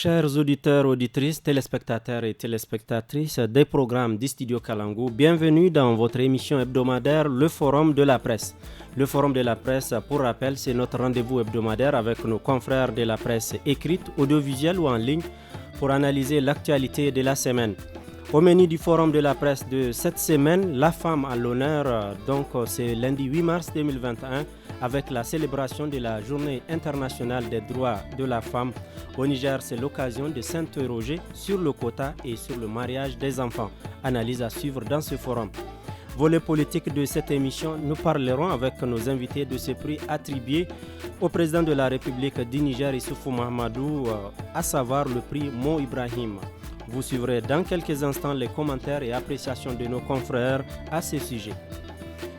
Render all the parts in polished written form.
Chers auditeurs, auditrices, téléspectateurs et téléspectatrices des programmes d'Istudio Kalangu, bienvenue dans votre émission hebdomadaire, le Forum de la presse. Le Forum de la presse, pour rappel, c'est notre rendez-vous hebdomadaire avec nos confrères de la presse écrite, audiovisuelle ou en ligne pour analyser l'actualité de la semaine. Au menu du Forum de la presse de cette semaine, la femme à l'honneur, c'est lundi 8 mars 2021 avec la célébration de la Journée internationale des droits de la femme. Au Niger, c'est l'occasion de s'interroger sur le quota et sur le mariage des enfants. Analyse à suivre dans ce forum. Volet politique de cette émission, nous parlerons avec nos invités de ce prix attribué au président de la République du Niger, Issoufou Mahamadou, à savoir le prix Mo Ibrahim. Vous suivrez dans quelques instants les commentaires et appréciations de nos confrères à ce sujet.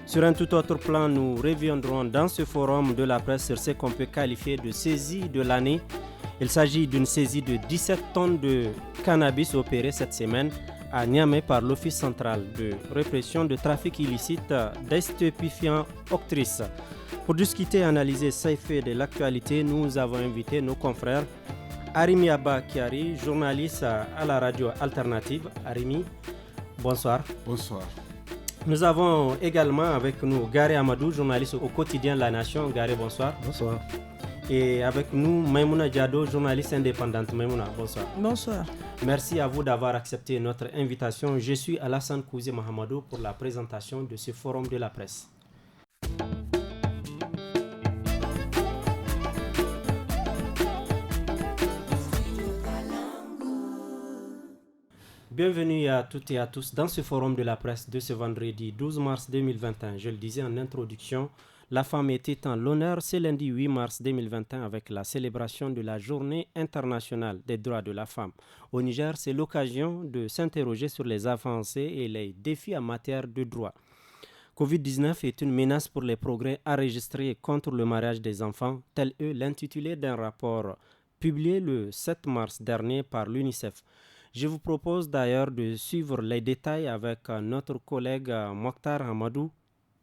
Sur un tout autre plan, nous reviendrons dans ce forum de la presse sur ce qu'on peut qualifier de saisie de l'année. Il s'agit d'une saisie de 17 tonnes de cannabis opérée cette semaine à Niamey par l'Office central de répression de trafic illicite des stupéfiants octrices. Pour discuter et analyser ces faits de l'actualité, nous avons invité nos confrères Arimi Abba Kiari, journaliste à la radio alternative. Arimi, bonsoir. Bonsoir. Nous avons également avec nous Gary Amadou, journaliste au quotidien La Nation. Gary, bonsoir. Bonsoir. Et avec nous, Maimouna Diado, journaliste indépendante. Maimouna, bonsoir. Bonsoir. Merci à vous d'avoir accepté notre invitation. Je suis Alassane Kouzi Mahamadou pour la présentation de ce forum de la presse. Bienvenue à toutes et à tous dans ce forum de la presse de ce vendredi 12 mars 2021. Je le disais en introduction, la femme était en l'honneur ce lundi 8 mars 2021 avec la célébration de la Journée internationale des droits de la femme. Au Niger, c'est l'occasion de s'interroger sur les avancées et les défis en matière de droits. Covid-19 est une menace pour les progrès enregistrés contre le mariage des enfants, tel est l'intitulé d'un rapport publié le 7 mars dernier par l'UNICEF. Je vous propose d'ailleurs de suivre les détails avec notre collègue Mokhtar Hamadou.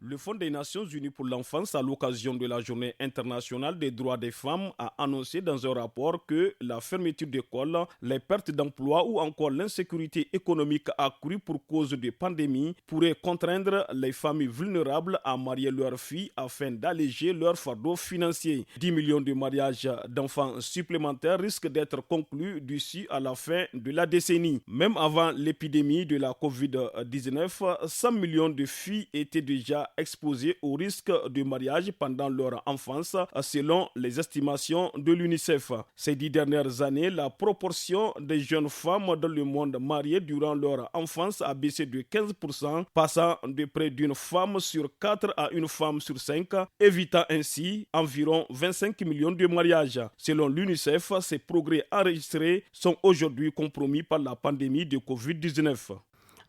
Le Fonds des Nations Unies pour l'enfance, à l'occasion de la Journée internationale des droits des femmes, a annoncé dans un rapport que la fermeture d'écoles, les pertes d'emploi ou encore l'insécurité économique accrue pour cause de pandémie pourraient contraindre les familles vulnérables à marier leurs filles afin d'alléger leur fardeau financier. 10 millions de mariages d'enfants supplémentaires risquent d'être conclus d'ici à la fin de la décennie. Même avant l'épidémie de la Covid-19, 100 millions de filles étaient déjà exposés au risque de mariage pendant leur enfance, selon les estimations de l'UNICEF. Ces 10 dernières années, la proportion des jeunes femmes dans le monde mariées durant leur enfance a baissé de 15%, passant de près d'une femme sur 4 à une femme sur 5, évitant ainsi environ 25 millions de mariages. Selon l'UNICEF, ces progrès enregistrés sont aujourd'hui compromis par la pandémie de Covid-19.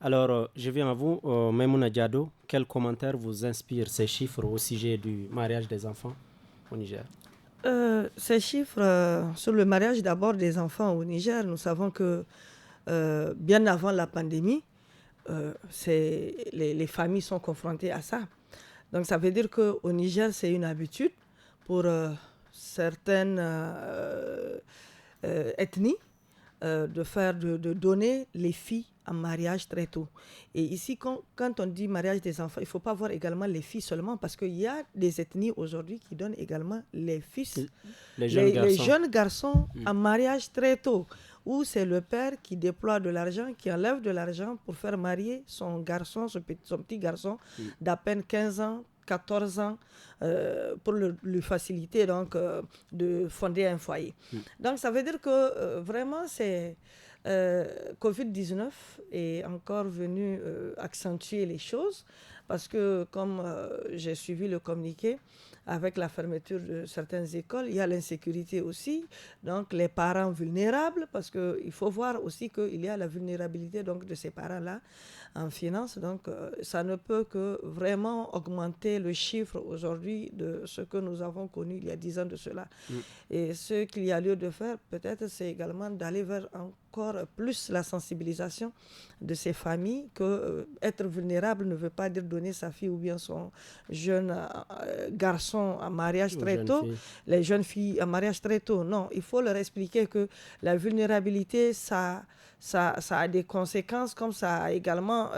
Alors, je viens à vous, Maimouna Diado. Quel commentaire vous inspire ces chiffres au sujet du mariage des enfants au Niger? Ces chiffres sur le mariage d'abord des enfants au Niger, nous savons que bien avant la pandémie, les familles sont confrontées à ça. Donc ça veut dire qu'au Niger, c'est une habitude pour certaines ethnies de donner les filles en mariage très tôt. Et ici, quand on dit mariage des enfants, il ne faut pas voir également les filles seulement, parce qu'il y a des ethnies aujourd'hui qui donnent également les fils, les jeunes garçons en mariage très tôt, où c'est le père qui déploie de l'argent, qui enlève de l'argent pour faire marier son petit garçon d'à peine 15 ans, 14 ans, pour lui faciliter donc, de fonder un foyer. Donc ça veut dire que vraiment c'est Covid-19 est encore venu accentuer les choses, parce que comme j'ai suivi le communiqué, avec la fermeture de certaines écoles, il y a l'insécurité aussi, donc les parents vulnérables, parce qu'il faut voir aussi qu'il y a la vulnérabilité donc, de ces parents-là en finance, donc ça ne peut que vraiment augmenter le chiffre aujourd'hui de ce que nous avons connu il y a 10 ans de cela. Et ce qu'il y a lieu de faire, peut-être, c'est également d'aller vers encore plus la sensibilisation de ces familles que être vulnérable ne veut pas dire donner sa fille ou bien son jeune garçon en mariage très tôt, les jeunes filles en mariage très tôt. Non, il faut leur expliquer que la vulnérabilité, ça a des conséquences, comme ça a également...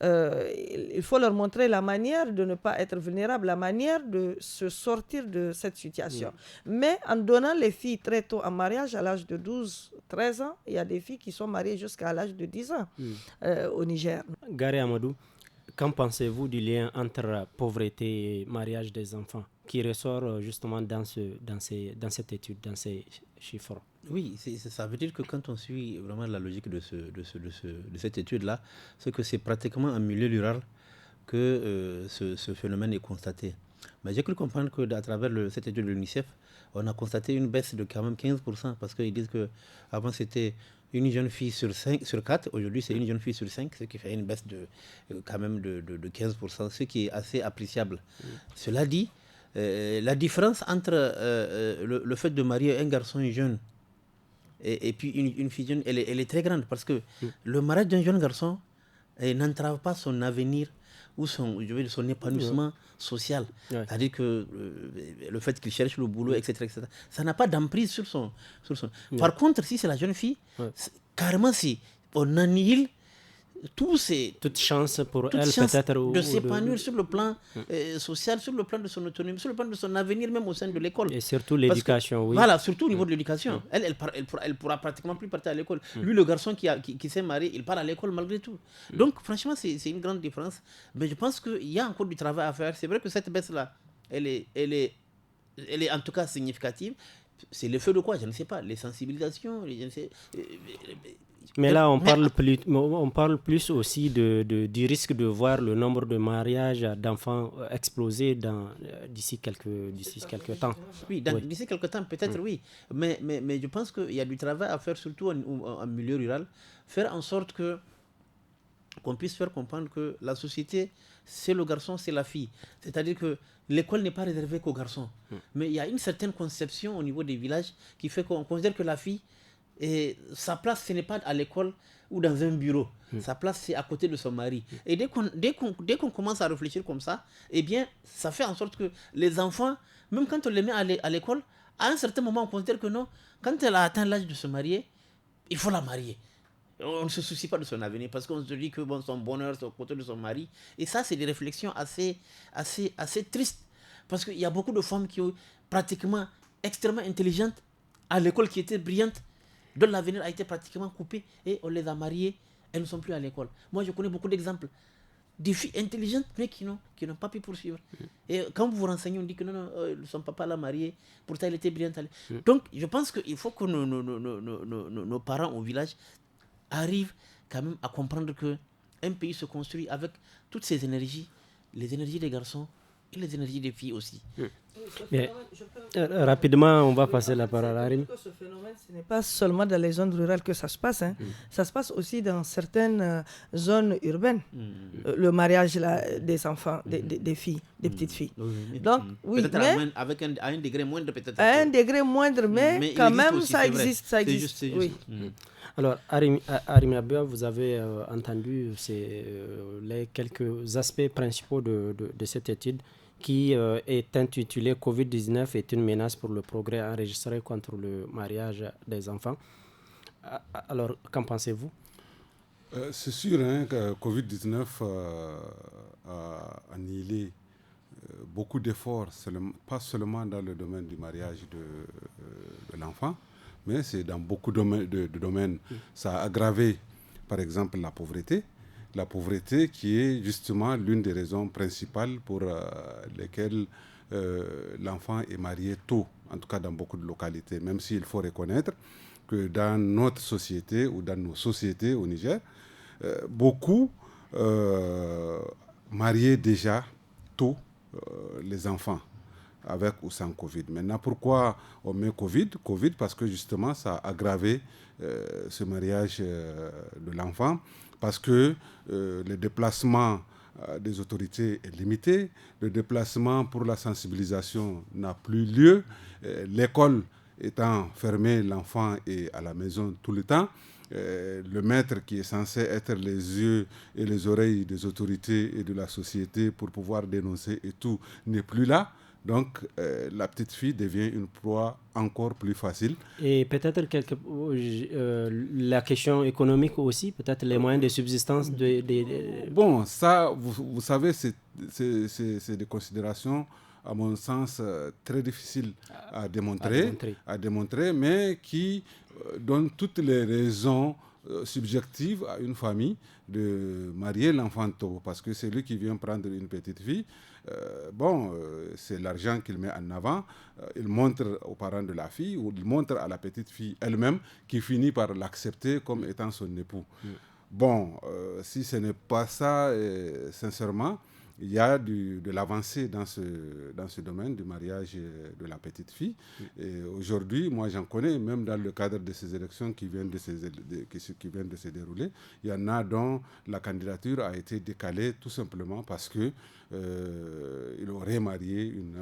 il faut leur montrer la manière de ne pas être vulnérable, la manière de se sortir de cette situation. Mais en donnant les filles très tôt en mariage, à l'âge de 12, 13 ans, il y a des filles qui sont mariées jusqu'à l'âge de 10 ans au Niger. Gary Amadou, qu'en pensez-vous du lien entre pauvreté et mariage des enfants qui ressort justement dans cette étude, dans ces chiffres? Oui, ça veut dire que quand on suit vraiment la logique de cette étude-là, c'est que c'est pratiquement en milieu rural que ce phénomène est constaté. Mais j'ai cru comprendre qu'à travers cette étude de l'UNICEF, on a constaté une baisse de quand même 15%, parce qu'ils disent qu'avant c'était une jeune fille sur 4, aujourd'hui c'est une jeune fille sur 5, ce qui fait une baisse quand même de 15%, ce qui est assez appréciable. Cela dit, la différence entre le fait de marier un garçon jeune et puis une fille jeune, elle est très grande, parce que le mariage d'un jeune garçon n'entrave pas son avenir ou son épanouissement social. C'est-à-dire que le fait qu'il cherche le boulot, etc., ça n'a pas d'emprise sur son... Par contre, si c'est la jeune fille, carrément, on annihile toute chance pour elle peut-être de s'épanouir sur le plan social, sur le plan de son autonomie, sur le plan de son avenir même au sein de l'école. Et surtout l'éducation, oui. Voilà, surtout au niveau de l'éducation. Elle pourra pratiquement plus partir à l'école. Lui, le garçon qui s'est marié, il part à l'école malgré tout. Donc franchement, c'est une grande différence. Mais je pense qu'il y a encore du travail à faire. C'est vrai que cette baisse-là, elle est en tout cas significative. C'est l'effet de quoi? Je ne sais pas. Les sensibilisations, mais là, on parle plus aussi du risque de voir le nombre de mariages d'enfants exploser d'ici quelques temps. Oui, d'ici quelques temps, peut-être oui. Mais je pense qu'il y a du travail à faire, surtout en milieu rural. Faire en sorte qu'on puisse faire comprendre que la société, c'est le garçon, c'est la fille. C'est-à-dire que l'école n'est pas réservée qu'aux garçons. Mais il y a une certaine conception au niveau des villages qui fait qu'on considère que la fille, et sa place, ce n'est pas à l'école ou dans un bureau. Sa place, c'est à côté de son mari. Et dès qu'on commence à réfléchir comme ça, eh bien, ça fait en sorte que les enfants, même quand on les met à l'école, à un certain moment, on considère que non, quand elle a atteint l'âge de se marier, il faut la marier. On ne se soucie pas de son avenir parce qu'on se dit que son bonheur, c'est au côté de son mari. Et ça, c'est des réflexions assez tristes. Parce qu'il y a beaucoup de femmes qui ont pratiquement extrêmement intelligentes à l'école, qui étaient brillantes, dont l'avenir a été pratiquement coupé et on les a mariées, elles ne sont plus à l'école. Moi, je connais beaucoup d'exemples des filles intelligentes mais qui n'ont pas pu poursuivre. Et quand vous vous renseignez, on dit que non, son papa l'a mariée, pourtant elle était brillante. Donc, je pense qu'il faut que nos parents au village arrivent quand même à comprendre qu'un pays se construit avec toutes ces énergies, les énergies des garçons et les énergies des filles aussi. Rapidement, on va passer la parole à Arim. Ce phénomène, ce n'est pas seulement dans les zones rurales que ça se passe. Ça se passe aussi dans certaines zones urbaines. Le mariage des enfants, des filles, des petites filles. Donc, oui, peut-être à un degré moindre, peut-être. À un degré moindre, mais quand même, aussi, ça existe. Ça existe. C'est juste. Oui. Alors, Arim Abia, vous avez entendu les quelques aspects principaux de cette étude qui est intitulée Covid-19 est une menace pour le progrès enregistré contre le mariage des enfants. Alors, qu'en pensez-vous? C'est sûr que Covid-19 a annihilé beaucoup d'efforts, pas seulement dans le domaine du mariage de l'enfant, mais c'est dans beaucoup de domaines. Ça a aggravé, par exemple, la pauvreté. La pauvreté qui est justement l'une des raisons principales pour lesquelles l'enfant est marié tôt, en tout cas dans beaucoup de localités, même s'il faut reconnaître que dans notre société ou dans nos sociétés au Niger, beaucoup mariaient déjà tôt les enfants, avec ou sans Covid. Maintenant, pourquoi on met Covid parce que justement, ça a aggravé ce mariage de l'enfant, parce que le déplacement des autorités est limité, le déplacement pour la sensibilisation n'a plus lieu, l'école étant fermé, l'enfant est à la maison tout le temps. Le maître qui est censé être les yeux et les oreilles des autorités et de la société pour pouvoir dénoncer et tout n'est plus là. Donc, la petite fille devient une proie encore plus facile. Et peut-être la question économique aussi, peut-être les moyens de subsistance. Bon, ça, vous savez, c'est des considérations, à mon sens, très difficiles à démontrer, mais qui donnent toutes les raisons subjectives à une famille de marier l'enfant tôt, parce que c'est lui qui vient prendre une petite fille. C'est l'argent qu'il met en avant. Il montre aux parents de la fille ou il montre à la petite fille elle-même qui finit par l'accepter comme étant son époux. Si ce n'est pas ça, sincèrement, il y a de l'avancée dans ce domaine du mariage de la petite fille. Et aujourd'hui, moi j'en connais, même dans le cadre de ces élections qui viennent de se dérouler, il y en a dont la candidature a été décalée tout simplement parce que il aurait marié une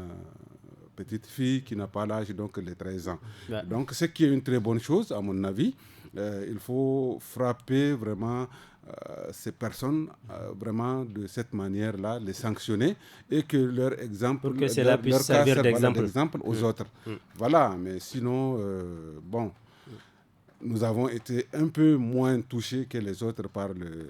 petite fille qui n'a pas l'âge donc de 13 ans. Ouais. Donc ce qui est une très bonne chose à mon avis. Il faut frapper vraiment ces personnes vraiment de cette manière-là, les sanctionner et que leur exemple, pour que cela puisse servir d'exemple aux autres. Voilà, mais sinon, nous avons été un peu moins touchés que les autres par le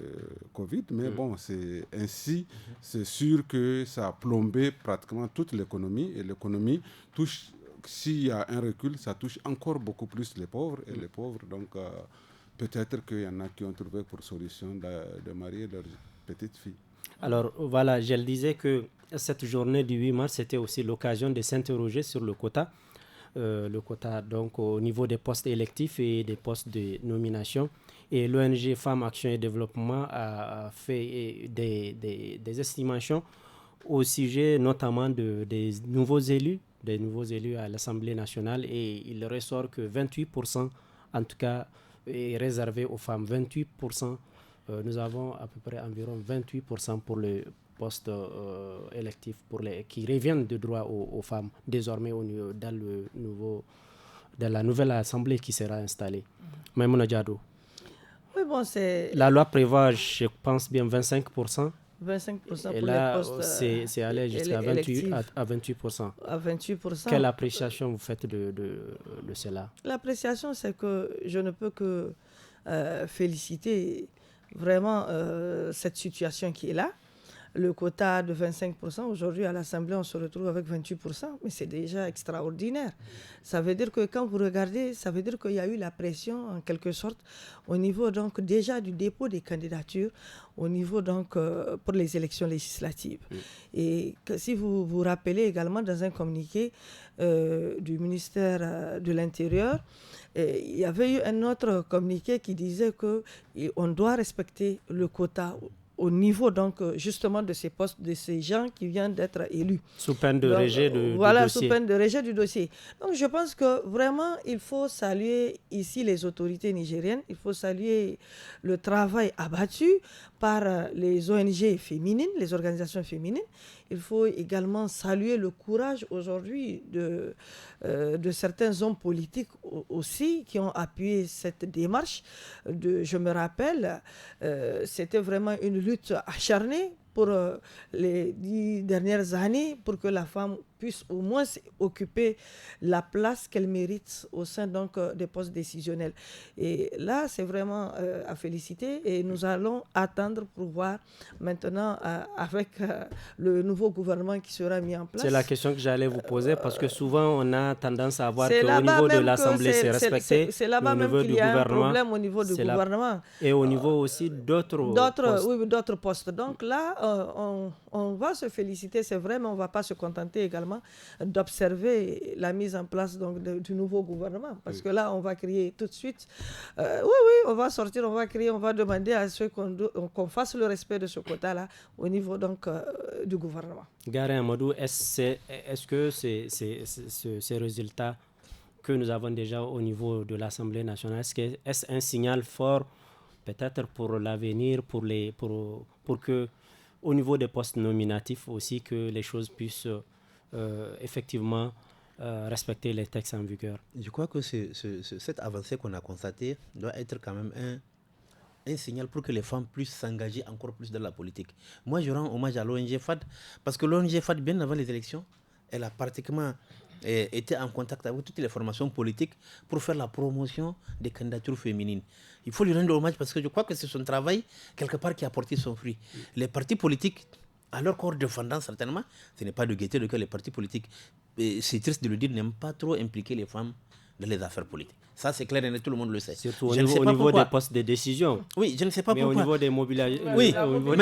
Covid, mais c'est ainsi, c'est sûr que ça a plombé pratiquement toute l'économie et l'économie touche, s'il y a un recul, ça touche encore beaucoup plus les pauvres et les pauvres, donc peut-être qu'il y en a qui ont trouvé pour solution de marier leur petite fille. Alors voilà, je le disais que cette journée du 8 mars, c'était aussi l'occasion de s'interroger sur le quota. Le quota donc au niveau des postes électifs et des postes de nomination. Et l'ONG Femmes Action et Développement a fait des estimations au sujet notamment des nouveaux élus à l'Assemblée nationale, et il ressort que 28% en tout cas est réservé aux femmes. 28%, nous avons à peu près environ 28% pour le postes électifs qui reviennent de droit aux femmes désormais dans la nouvelle assemblée qui sera installée. Maïmouna Diado. Oui, c'est... La loi prévoit, je pense bien, 25%. 25% pour là, les postes c'est allé jusqu'à 28%. À 28%. Quelle appréciation vous faites de cela? L'appréciation, c'est que je ne peux que féliciter vraiment cette situation qui est là. Le quota de 25%, aujourd'hui à l'Assemblée, on se retrouve avec 28%, mais c'est déjà extraordinaire. Ça veut dire que quand vous regardez, ça veut dire qu'il y a eu la pression, en quelque sorte, au niveau donc déjà du dépôt des candidatures, au niveau donc pour les élections législatives. Et que, si vous vous rappelez également dans un communiqué du ministère de l'Intérieur, il y avait eu un autre communiqué qui disait qu'on doit respecter le quota au niveau donc justement de ces postes, de ces gens qui viennent d'être élus. Sous peine de rejet du dossier. Voilà, sous peine de rejet du dossier. Donc je pense que vraiment il faut saluer ici les autorités nigériennes, il faut saluer le travail abattu par les ONG féminines, les organisations féminines. Il faut également saluer le courage aujourd'hui de certains hommes politiques aussi qui ont appuyé cette démarche. Je me rappelle, c'était vraiment une lutte acharnée pour les 10 dernières années pour que la femme puisse au moins occuper la place qu'elle mérite au sein donc des postes décisionnels. Et là, c'est vraiment à féliciter et nous allons attendre pour voir maintenant avec le nouveau gouvernement qui sera mis en place. C'est la question que j'allais vous poser parce que souvent on a tendance à voir qu'au niveau de l'Assemblée c'est respecté, c'est là-bas même qu'il y a un problème au niveau du gouvernement. Et au niveau aussi d'autres postes. Oui, d'autres postes. Donc là, on va se féliciter, c'est vrai, mais on ne va pas se contenter également d'observer la mise en place donc, du nouveau gouvernement. Parce que là, on va crier tout de suite. On va sortir, on va crier, on va demander à ceux qu'on fasse le respect de ce quota-là au niveau donc, du gouvernement. Gare Amadou, est-ce que ces résultats que nous avons déjà au niveau de l'Assemblée nationale, est-ce un signal fort peut-être pour l'avenir, pour que au niveau des postes nominatifs aussi, que les choses puissent effectivement respecter les textes en vigueur. Je crois que cette avancée qu'on a constatée doit être quand même un signal pour que les femmes puissent s'engager encore plus dans la politique. Moi, je rends hommage à l'ONG FAD, parce que l'ONG FAD, bien avant les élections, elle a pratiquement été en contact avec toutes les formations politiques pour faire la promotion des candidatures féminines. Il faut lui rendre hommage parce que je crois que c'est son travail, quelque part, qui a porté son fruit. Les partis politiques, à leur corps défendant certainement, ce n'est pas de gaieté de que les partis politiques, c'est triste de le dire, n'aiment pas trop impliquer les femmes dans les affaires politiques. Ça, c'est clair et net, tout le monde le sait. Surtout au niveau des postes de décision. Oui, je ne sais pas pourquoi. Mais au niveau des mobilisations, oui,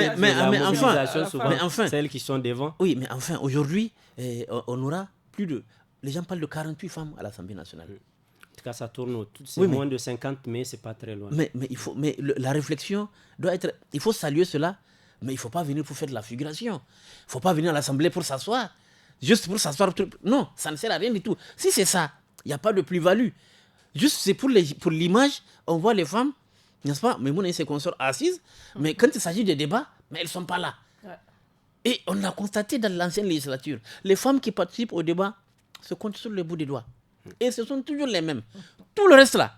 mais enfin, celles qui sont devant. Oui, mais enfin, aujourd'hui, on aura plus de... Les gens parlent de 48 femmes à l'Assemblée nationale. En tout cas, ça tourne. C'est moins de 50, mais ce n'est pas très loin. Mais la réflexion doit être... Il faut saluer cela, mais il ne faut pas venir pour faire de la figuration. Il ne faut pas venir à l'Assemblée pour s'asseoir. Juste pour s'asseoir. Non, ça ne sert à rien du tout. Si c'est ça, il n'y a pas de plus-value. Juste, c'est pour l'image, on voit les femmes, n'est-ce pas, mais et ses consorts assises, mais quand il s'agit de débats, mais elles ne sont pas là. Ouais. Et on a constaté dans l'ancienne législature, les femmes qui participent au débat se comptent sur le bout des doigts. Et ce sont toujours les mêmes. Tout le reste là,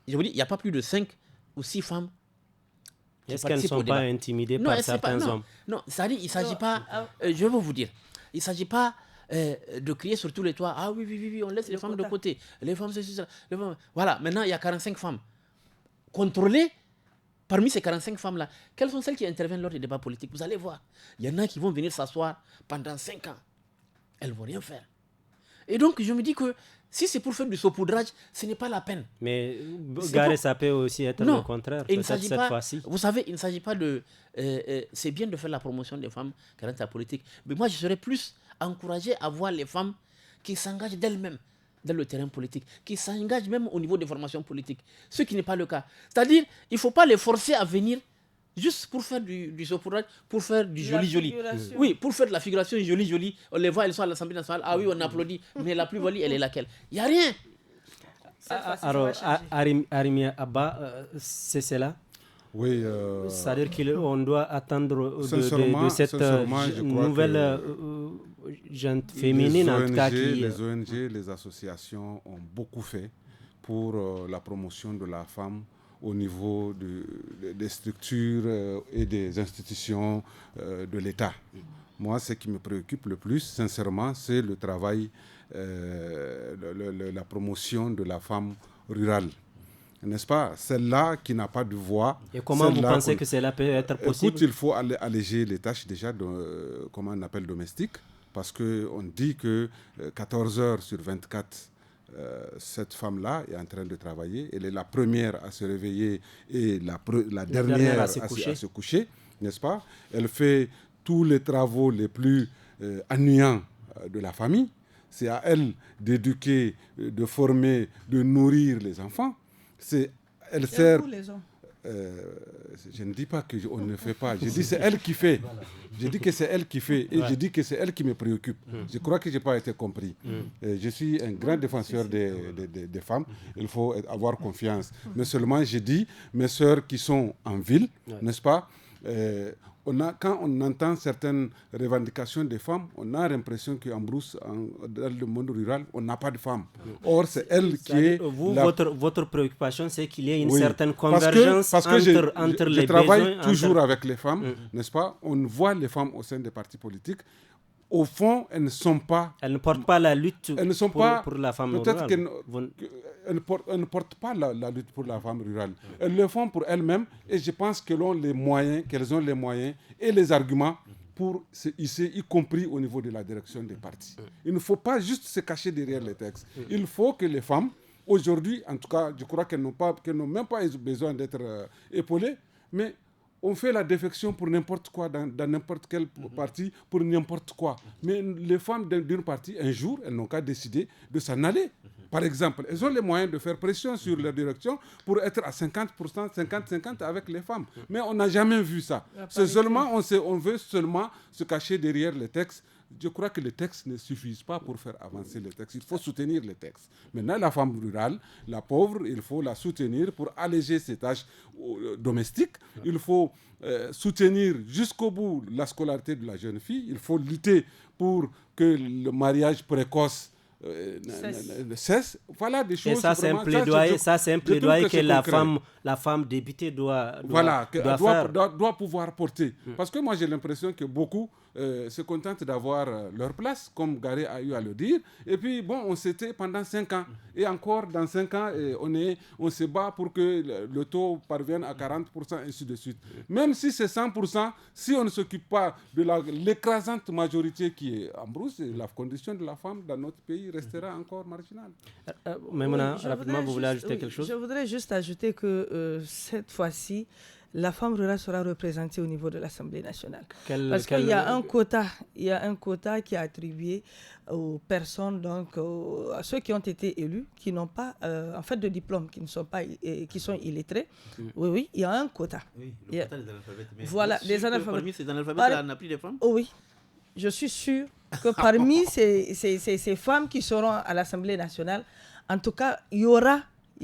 je vous dis, il n'y a pas plus de 5 ou 6 femmes. Est-ce qu'elles ne sont pas intimidées par certains hommes? Non, c'est-à-dire, il ne s'agit pas, je vais vous dire, il ne s'agit pas de crier sur tous les toits, ah oui, on laisse les femmes de côté. Les femmes, c'est ça. Voilà, maintenant, il y a 45 femmes. Contrôlées, parmi ces 45 femmes-là, quelles sont celles qui interviennent lors des débats politiques? Vous allez voir. Il y en a qui vont venir s'asseoir pendant 5 ans. Elles ne vont rien faire. Et donc, je me dis que si c'est pour faire du saupoudrage, ce n'est pas la peine. Mais Gare, ça peut aussi être le contraire, peut-être cette fois-ci. Vous savez, il ne s'agit pas de... c'est bien de faire la promotion des femmes qui rentrent à la politique. Mais moi, je serais plus encouragé à voir les femmes qui s'engagent d'elles-mêmes dans le terrain politique, qui s'engagent même au niveau des formations politiques. Ce qui n'est pas le cas. C'est-à-dire, il ne faut pas les forcer à venir juste pour faire du saupoudrage, pour faire du joli. Oui, pour faire de la figuration joli. On les voit, elles sont à l'Assemblée nationale. Ah oui, on applaudit. Mais la plus-value, elle est laquelle? Il n'y a rien. Alors, Arimia Abba, c'est cela? Oui. C'est-à-dire qu'on doit attendre de cette nouvelle gente féminine, en tout cas. Les ONG, les associations ont beaucoup fait pour la promotion de la femme au niveau des structures et des institutions de l'État. Moi, ce qui me préoccupe le plus, sincèrement, c'est le travail, la promotion de la femme rurale. N'est-ce pas? Celle-là qui n'a pas de voix. Et comment vous pensez que cela peut être possible? Écoute, il faut alléger les tâches déjà, comment on appelle domestiques, parce qu'on dit que 14 heures sur 24, cette femme-là est en train de travailler. Elle est la première à se réveiller et la dernière à se coucher, n'est-ce pas? Elle fait tous les travaux les plus ennuyants de la famille. C'est à elle d'éduquer, de former, de nourrir les enfants. Elle sert... je ne dis pas qu'on ne fait pas. Je dis c'est elle qui fait. Je dis que c'est elle qui fait. Et je dis que c'est elle qui me préoccupe. Je crois que je n'ai pas été compris. Je suis un grand défenseur des femmes. Il faut avoir confiance. Mais seulement, je dis, mes sœurs qui sont en ville, n'est-ce pas? Quand on entend certaines revendications des femmes, on a l'impression qu'en brousse, dans le monde rural, on n'a pas de femmes. Or, c'est elle qui est... Votre préoccupation, c'est qu'il y ait une certaine convergence entre les besoins. Je travaille toujours avec les femmes, n'est-ce pas? On voit les femmes au sein des partis politiques. Au fond, elles ne sont pas... Elles ne portent pas la lutte pour la femme rurale. Peut-être elles ne portent pas la lutte pour la femme rurale. Elles le font pour elles-mêmes et je pense qu'elles ont les moyens et les arguments pour se hisser, y compris au niveau de la direction des partis. Il ne faut pas juste se cacher derrière les textes. Il faut que les femmes, aujourd'hui, en tout cas, je crois qu'elles n'ont même pas besoin d'être épaulées, mais on fait la défection pour n'importe quoi, dans n'importe quel parti, pour n'importe quoi. Mais les femmes d'une partie, un jour, elles n'ont qu'à décider de s'en aller. Par exemple, elles ont les moyens de faire pression sur leur direction pour être à 50%, 50-50 avec les femmes. Mais on n'a jamais vu ça. C'est seulement, on veut seulement se cacher derrière les textes. Je crois que les textes ne suffisent pas pour faire avancer les textes. Il faut soutenir les textes. Maintenant, la femme rurale, la pauvre, il faut la soutenir pour alléger ses tâches domestiques. Il faut soutenir jusqu'au bout la scolarité de la jeune fille. Il faut lutter pour que le mariage précoce cesse. Voilà des choses. Et ça, c'est un plaidoyer, que la femme députée doit pouvoir porter. Parce que moi, j'ai l'impression que beaucoup se contentent d'avoir leur place, comme Garé a eu à le dire. Et puis, bon, on s'était pendant 5 ans. Et encore, dans 5 ans, on se bat pour que le taux parvienne à 40%, ainsi de suite. Même si c'est 100%, si on ne s'occupe pas de l'écrasante majorité qui est en brousse, la condition de la femme dans notre pays restera encore marginale. Maïmouna, rapidement, vous voulez ajouter quelque chose? Je voudrais juste ajouter que cette fois-ci, la femme rurale sera représentée au niveau de l'Assemblée nationale. Parce qu'il y a un quota qui est attribué aux personnes, donc à ceux qui ont été élus, qui n'ont pas en fait de diplôme, qui sont illettrés. Oui, il y a un quota. Oui, le quota des analphabètes. Voilà, des analphabètes. Parmi ces analphabètes, on a pris des femmes? Oui, je suis sûre que parmi ces femmes qui seront à l'Assemblée nationale, en tout cas, il y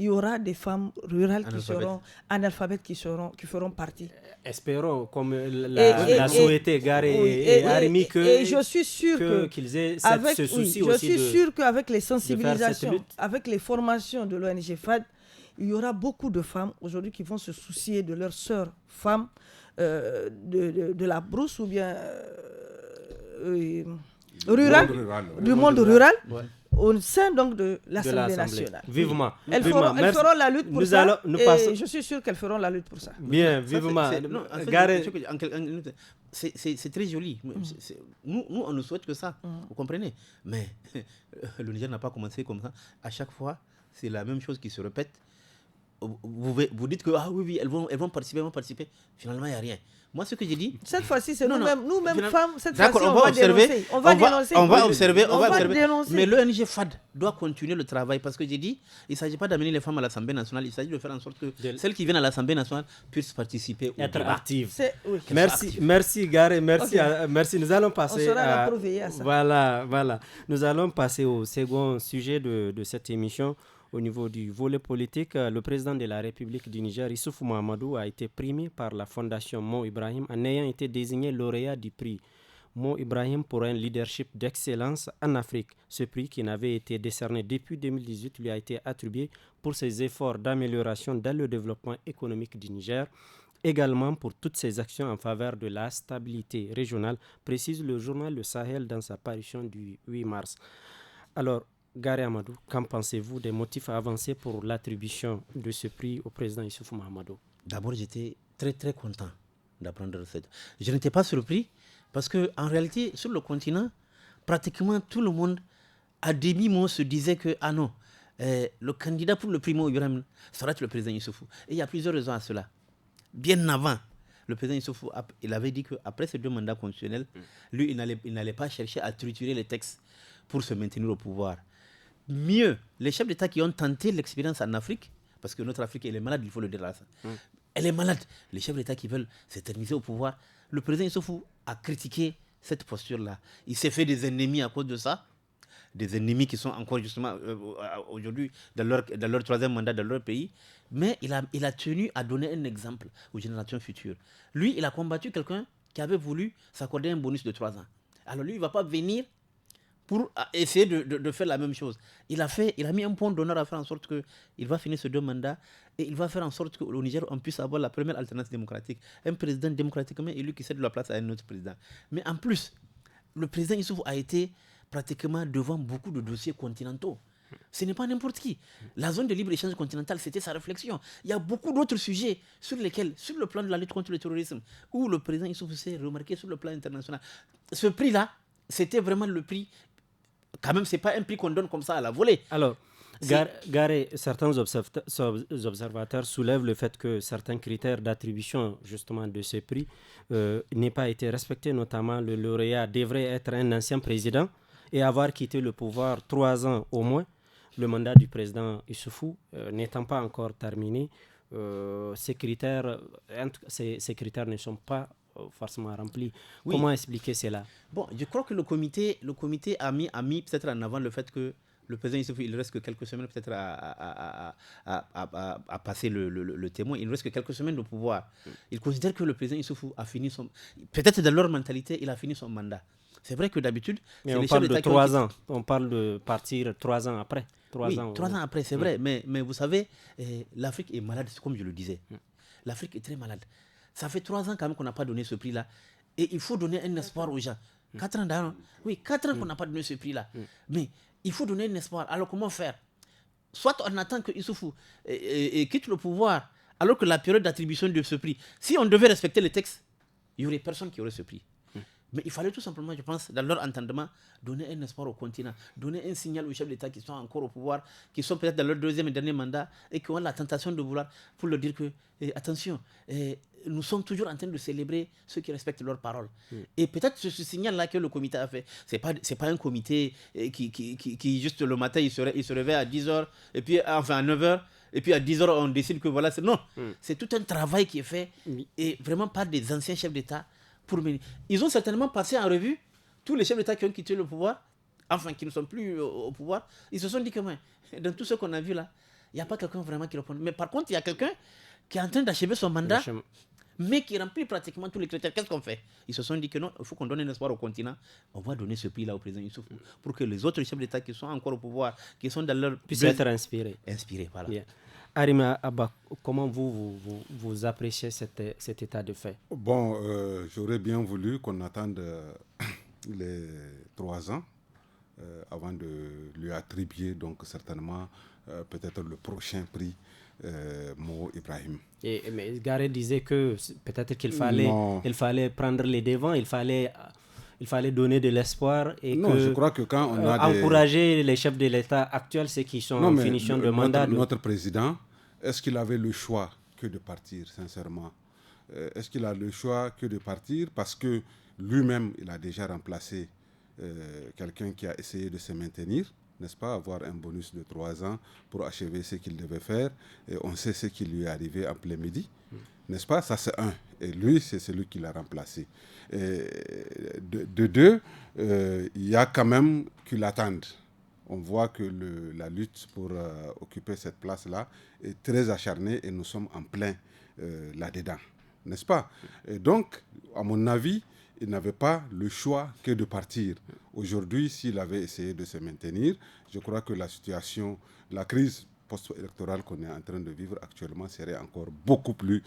aura des femmes rurales qui seront analphabètes, qui feront partie. Espérons, comme l'a souhaité Garé et Arimi, et je suis sûr qu'ils aient ce souci je suis sûr qu'avec les sensibilisations, avec les formations de l'ONG FAD, il y aura beaucoup de femmes aujourd'hui qui vont se soucier de leurs sœurs femmes de la brousse ou bien du monde rural. Ouais. Au sein donc de l'Assemblée nationale. Vivement. Elles feront la lutte pour ça. Et je suis sûr qu'elles feront la lutte pour ça. Bien, vivement. C'est très joli. Nous, on ne souhaite que ça. Vous comprenez? Mais le Niger n'a pas commencé comme ça. À chaque fois, c'est la même chose qui se répète. Vous dites que elles vont participer. Finalement, il n'y a rien. Moi, ce que j'ai dit... Cette fois-ci, c'est nous-mêmes femmes. Cette fois-ci, on va observer. On va observer. Mais l'ONG FAD doit continuer le travail parce que j'ai dit, il ne s'agit pas d'amener les femmes à l'Assemblée nationale, il s'agit de faire en sorte que celles qui viennent à l'Assemblée nationale puissent participer au débat. Actives. Merci Garé, merci. Nous allons passer à ça. Voilà. Nous allons passer au second sujet de cette émission. Au niveau du volet politique, le président de la République du Niger, Issoufou Mahamadou, a été primé par la Fondation Mo Ibrahim en ayant été désigné lauréat du prix Mo Ibrahim pour un leadership d'excellence en Afrique. Ce prix, qui n'avait été décerné depuis 2018, lui a été attribué pour ses efforts d'amélioration dans le développement économique du Niger, également pour toutes ses actions en faveur de la stabilité régionale, précise le journal Le Sahel dans sa parution du 8 mars. Alors, Garé Amadou, qu'en pensez-vous des motifs avancés pour l'attribution de ce prix au président Issoufou Mahamadou? D'abord, j'étais très très content d'apprendre cette. Je n'étais pas surpris parce qu'en réalité, sur le continent, pratiquement tout le monde, à demi-mot, se disait que le candidat pour le prix Mo Ibrahim sera le président Issoufou. Et il y a plusieurs raisons à cela. Bien avant, le président Issoufou, il avait dit qu'après ces 2 mandats constitutionnels, lui, il n'allait pas chercher à triturer les textes pour se maintenir au pouvoir. Mieux, les chefs d'État qui ont tenté l'expérience en Afrique, parce que notre Afrique, elle est malade, il faut le dire là. Elle est malade. Les chefs d'État qui veulent s'éterniser au pouvoir, le président Issoufou a critiqué cette posture-là. Il s'est fait des ennemis à cause de ça, des ennemis qui sont encore justement aujourd'hui dans leur 3e mandat dans leur pays, mais il a tenu à donner un exemple aux générations futures. Lui, il a combattu quelqu'un qui avait voulu s'accorder un bonus de 3 ans. Alors lui, il ne va pas venir pour essayer de faire la même chose. Il a mis un point d'honneur à faire en sorte qu'il va finir ce 2 mandats et il va faire en sorte qu'au Niger, on puisse avoir la première alternance démocratique. Un président démocratiquement élu qui cède la place à un autre président. Mais en plus, le président Issoufou a été pratiquement devant beaucoup de dossiers continentaux. Ce n'est pas n'importe qui. La zone de libre-échange continentale, c'était sa réflexion. Il y a beaucoup d'autres sujets sur lesquels, sur le plan de la lutte contre le terrorisme, où le président Issoufou s'est remarqué sur le plan international. Ce prix-là, c'était vraiment le prix. Quand même, ce n'est pas un prix qu'on donne comme ça à la volée. Alors, Garé, certains observateurs soulèvent le fait que certains critères d'attribution justement de ce prix n'aient pas été respectés, notamment le lauréat devrait être un ancien président et avoir quitté le pouvoir 3 ans au moins, le mandat du président Issoufou n'étant pas encore terminé. Ces critères ne sont pas forcément remplis. Oui. Comment expliquer cela? Bon, je crois que le comité a mis peut-être en avant le fait que le président Issoufou, il reste que quelques semaines peut-être à passer le témoin. Il ne reste que quelques semaines de pouvoir. Il considère que le président Issoufou a fini son... Peut-être dans leur mentalité, il a fini son mandat. C'est vrai que d'habitude... Mais on parle de 3 ans. On parle de partir 3 ans après. 3 ans après, c'est vrai. Mais vous savez, l'Afrique est malade, comme je le disais. L'Afrique est très malade. Ça fait 3 ans quand même qu'on n'a pas donné ce prix-là. Et il faut donner un espoir aux gens. 4 ans d'avant. Oui, 4 ans qu'on n'a pas donné ce prix-là. Mais il faut donner un espoir. Alors comment faire? Soit on attend que Issoufou quitte le pouvoir, alors que la période d'attribution de ce prix, si on devait respecter les textes, il n'y aurait personne qui aurait ce prix. Mais il fallait tout simplement, je pense, dans leur entendement, donner un espoir au continent, donner un signal aux chefs d'État qui sont encore au pouvoir, qui sont peut-être dans leur 2e et dernier mandat et qui ont la tentation de vouloir, pour leur dire que, attention, nous sommes toujours en train de célébrer ceux qui respectent leurs paroles. Et peut-être ce signal-là que le comité a fait, c'est pas un comité qui juste le matin, il se réveille à 10h, et puis enfin à 9h, et puis à 10h, on décide que voilà, non. C'est tout un travail qui est fait, et vraiment par des anciens chefs d'État. Ils ont certainement passé en revue tous les chefs d'État qui ont quitté le pouvoir, enfin qui ne sont plus au pouvoir. Ils se sont dit que dans tout ce qu'on a vu là, il n'y a pas quelqu'un vraiment qui répond. Mais par contre, il y a quelqu'un qui est en train d'achever son mandat, mais qui remplit pratiquement tous les critères. Qu'est-ce qu'on fait? Ils se sont dit que non, il faut qu'on donne un espoir au continent. On va donner ce prix-là au président Issoufou pour que les autres chefs d'État qui sont encore au pouvoir, qui sont dans leur... puissent être inspirés. Voilà. Bien. Arima Abba, comment vous appréciez cet état de fait? Bon, j'aurais bien voulu qu'on attende les 3 ans avant de lui attribuer donc certainement peut-être le prochain prix Mo Ibrahim. Mais Garé disait que peut-être qu'il fallait prendre les devants, il fallait donner de l'espoir et je crois que quand on a encourager les chefs de l'État actuels, ceux qui sont en finition de mandat. Notre président, est-ce qu'il avait le choix que de partir, sincèrement? Est-ce qu'il a le choix que de partir parce que lui-même, il a déjà remplacé quelqu'un qui a essayé de se maintenir, n'est-ce pas, avoir un bonus de 3 ans pour achever ce qu'il devait faire, et on sait ce qui lui est arrivé en plein midi, n'est-ce pas? Ça, c'est un. Et lui, c'est celui qui l'a remplacé. Et de deux, il y a quand même qui l'attendent. On voit que la lutte pour occuper cette place-là est très acharnée et nous sommes en plein là-dedans, n'est-ce pas? Et donc, à mon avis, il n'avait pas le choix que de partir. Aujourd'hui, s'il avait essayé de se maintenir, je crois que la situation, la crise post-électorale qu'on est en train de vivre actuellement serait encore beaucoup plus